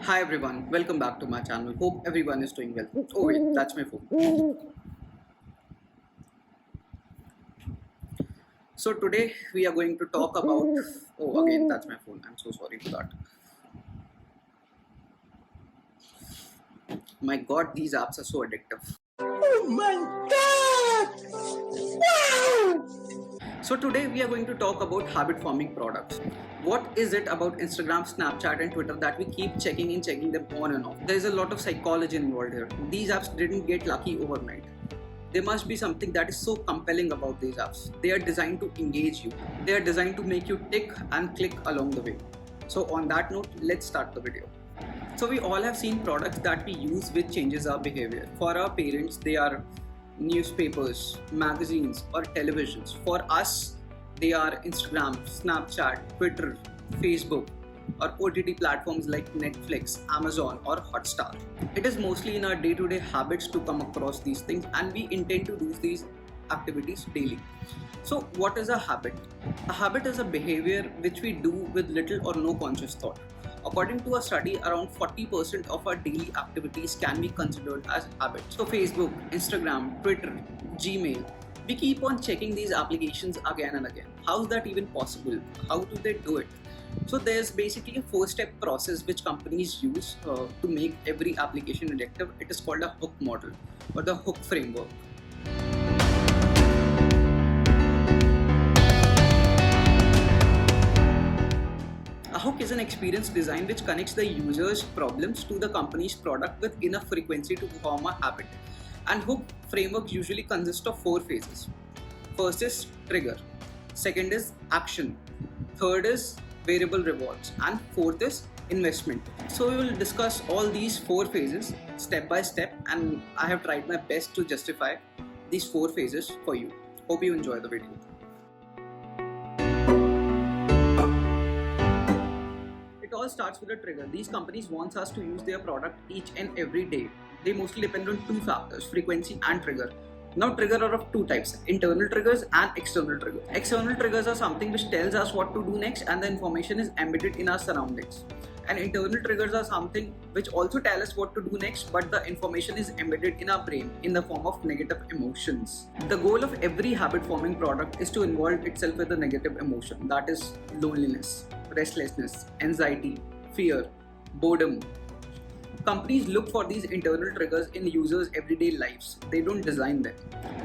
Hi everyone, welcome back to my channel. Hope everyone is doing well. Oh wait, that's my phone. So today we are going to talk about. Oh, again, that's my phone. I'm so sorry for that. My God, these apps are so addictive. Oh my God! Wow! So today we are going to talk about habit forming products. What is it about Instagram, Snapchat, and Twitter that we keep checking them on and off? There is a lot of psychology involved here. These apps didn't get lucky overnight. There must be something that is so compelling about these apps. They are designed to engage you. They are designed to make you tick and click along the way. So on that note, let's start the video. So we all have seen products that we use which changes our behavior. For our parents, they are newspapers, magazines, or televisions. For us, they are Instagram, Snapchat, Twitter, Facebook, or OTT platforms like Netflix, Amazon, or Hotstar. It is mostly in our day-to-day habits to come across these things, and we intend to do these activities daily. So, what is a habit? A habit is a behavior which we do with little or no conscious thought. According to a study, around 40% of our daily activities can be considered as habits. So, Facebook, Instagram, Twitter, Gmail, we keep on checking these applications again and again. How is that even possible? How do they do it? So there's basically a four-step process which companies use to make every application addictive. It is called a hook model or the hook framework. A hook is an experience design which connects the user's problems to the company's product with enough frequency to form a habit. And hook framework usually consists of four phases. First is trigger, second is action, third is variable rewards, and fourth is investment. So we will discuss all these four phases step by step, and I have tried my best to justify these four phases for you. Hope you enjoy the video. It all starts with a trigger. These companies want us to use their product each and every day. They mostly depend on two factors, frequency and trigger. Now trigger are of two types, internal triggers and external triggers. External triggers are something which tells us what to do next and the information is embedded in our surroundings. And internal triggers are something which also tell us what to do next, but the information is embedded in our brain in the form of negative emotions. The goal of every habit forming product is to involve itself with a negative emotion, that is loneliness, restlessness, anxiety, fear, boredom. Companies look for these internal triggers in users' everyday lives. They don't design them.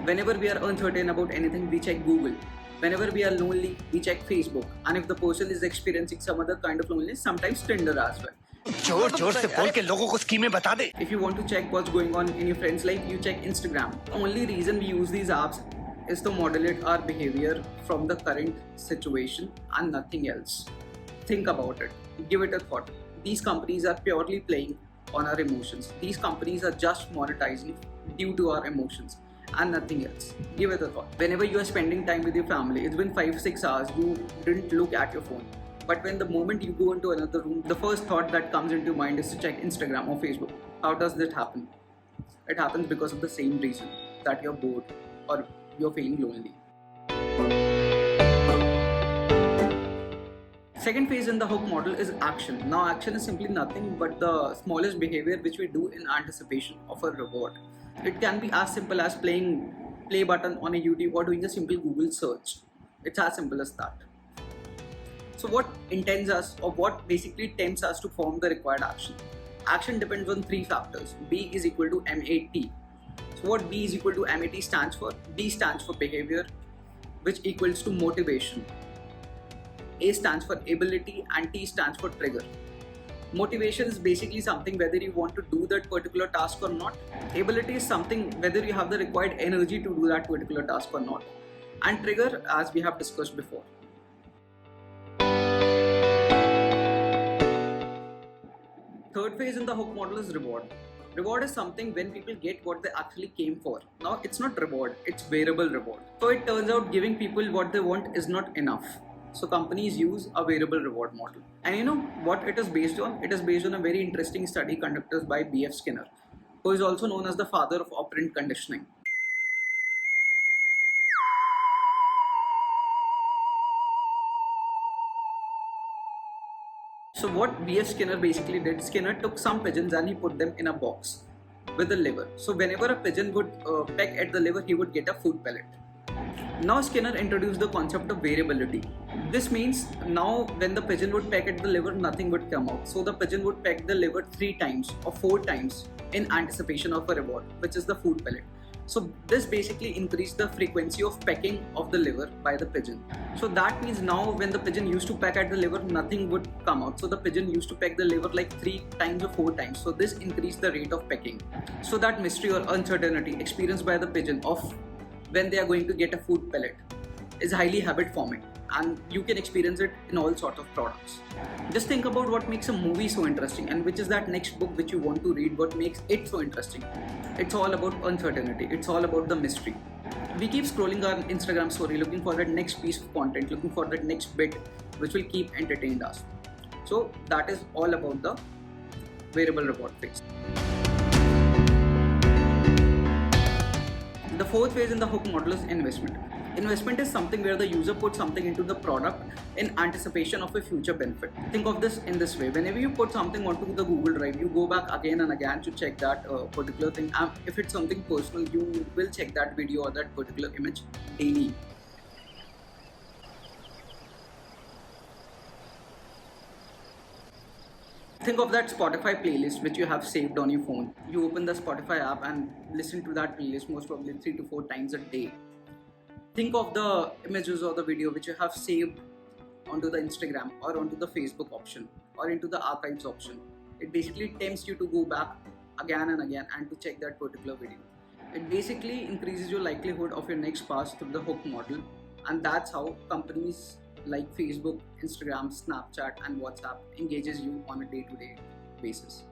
Whenever we are uncertain about anything, we check Google. Whenever we are lonely, we check Facebook. And if the person is experiencing some other kind of loneliness, sometimes Tinder as well. जोर जोर से बोल के लोगों को स्कीमें बता दे. If you want to check what's going on in your friends' life, you check Instagram. The only reason we use these apps is to modulate our behavior from the current situation and nothing else. Think about it. Give it a thought. These companies are purely playing on our emotions. These companies are just monetizing due to our emotions and nothing else. Give it a thought. Whenever you are spending time with your family, it's been 5-6 hours, you didn't look at your phone. But when the moment you go into another room, the first thought that comes into your mind is to check Instagram or Facebook. How does that happen? It happens because of the same reason, that you're bored or you're feeling lonely. Second phase in the hook model is action. Now action is simply nothing but the smallest behavior which we do in anticipation of a reward. It can be as simple as playing play button on a YouTube or doing a simple Google search. It's as simple as that. So what intends us, or what basically tempts us to form the required action? Action depends on three factors. B is equal to MAT. So what B is equal to MAT stands for? B stands for behavior, which equals to motivation. A stands for ability and T stands for trigger. Motivation is basically something whether you want to do that particular task or not. Ability is something whether you have the required energy to do that particular task or not. And trigger, as we have discussed before. Third phase in the hook model is reward. Reward is something when people get what they actually came for. Now it's not reward, it's variable reward. So it turns out giving people what they want is not enough. So companies use a variable reward model. And you know what it is based on? It is based on a very interesting study conducted by B.F. Skinner, who is also known as the father of operant conditioning. So what B.F. Skinner basically did, Skinner took some pigeons and he put them in a box with a liver. So whenever a pigeon would peck at the liver, he would get a food pellet. Now Skinner introduced the concept of variability. This means now when the pigeon would peck at the liver, nothing would come out. So the pigeon would peck the liver 3 times or 4 times in anticipation of a reward, which is the food pellet. So this basically increased the frequency of pecking of the liver by the pigeon. So that means now when the pigeon used to peck at the liver, nothing would come out. So the pigeon used to peck the liver like 3 times or 4 times. So this increased the rate of pecking. So that mystery or uncertainty experienced by the pigeon of when they are going to get a food pellet is highly habit forming, and you can experience it in all sorts of products. Just think about what makes a movie so interesting, and which is that next book which you want to read, what makes it so interesting. It's all about uncertainty, it's all about the mystery. We keep scrolling our Instagram story looking for that next piece of content, looking for that next bit which will keep entertained us. So that is all about the variable reward phase. The fourth phase in the hook model is investment. Investment is something where the user puts something into the product in anticipation of a future benefit. Think of this in this way. Whenever you put something onto the Google Drive, you go back again and again to check that particular thing. If it's something personal, you will check that video or that particular image daily. Think of that Spotify playlist which you have saved on your phone. You open the Spotify app and listen to that playlist most probably 3 to 4 times a day. Think of the images or the video which you have saved onto the Instagram or onto the Facebook option or into the archives option. It basically tempts you to go back again and again and to check that particular video. It basically increases your likelihood of your next pass through the hook model, and that's how companies like Facebook, Instagram, Snapchat and WhatsApp engages you on a day-to-day basis.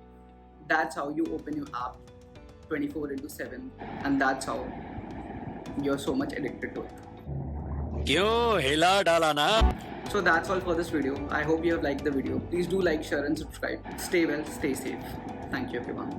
That's how you open your app 24/7, and that's how you're so much addicted to it. क्यों हिला डाला ना? So that's all for this video. I hope you have liked the video. Please do like, share and subscribe. Stay well, stay safe. Thank you everyone.